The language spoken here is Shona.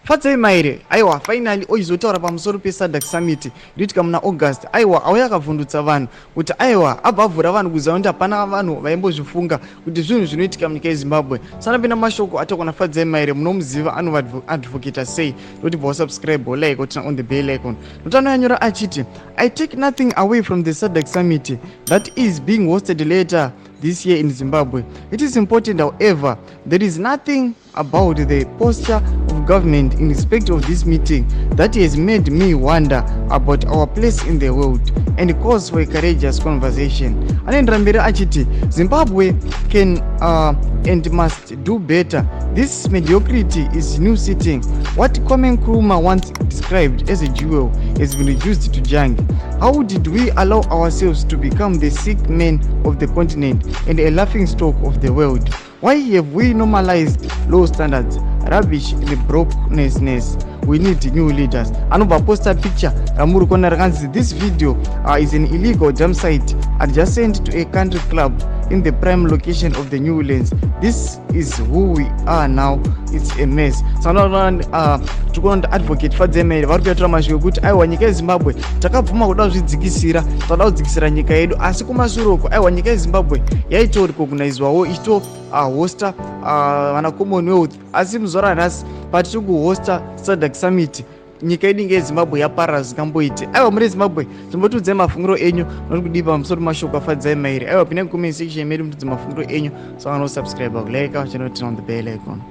Fadzai Mahere aiwa finally oizotaura pamusoro peSADC Summit inoitika muna August. Aiwa auya akavhundutsa vanhu kuti aiwa abva avhura vanhu kuziva kuti hapana vanhu vaimbozvifunga kuti zvinhu zvinoitika munyika yeZimbabwe. Sanapinda mashoko ataurwa naFadzai Mahere munomuziva anoadvocata sei. Notibva wasubscribe like kuti on the bell icon. Notano yanyora achiti I take nothing away from the SADC Summit that is being hosted later this year in Zimbabwe. It is important, however, there is nothing about the posture of government in respect of this meeting that has made me wonder about our place in the world and cause for a courageous conversation. Anaendera mberi achiti Zimbabwe can and must do better. This mediocrity is new sitting. What Kwame Nkrumah once described as a jewel has been reduced to junk. How did we allow ourselves to become the sick men of the continent and a laughingstock of the world? Why have we normalized low standards, rubbish and brokenness? We need new leaders. Anobva posta picture ramuri kuona rakanzi this video is an illegal jump site adjacent to a country club in the prime location of the new lanes. This is who we are now. It's a mess. Tikuona advocate Fadzai Mahere vari kuyatura mashoko kuti aiwa nyika yeZimbabwe takabvuma kuda kuzvidzikisira, toda kudzikisira nyika yedu, asi kumashure uko aiwa nyika yeZimbabwe yaitorecognizwawo ichito hosta vana Commonwealth, asi muzuva ranhasi patiri kuhosta SADC Summit nyika yedu yeZimbabwe yaparara zvikamboite. Aiwa muri Zimbabwe timbotiudzai mafungiro enyu nori kudii pamusoro mashoko aFadzai Mahere. Aiwa pinda kucomment section medu mutidze mafungiro enyu, so subscribe, like, and turn on the bell icon.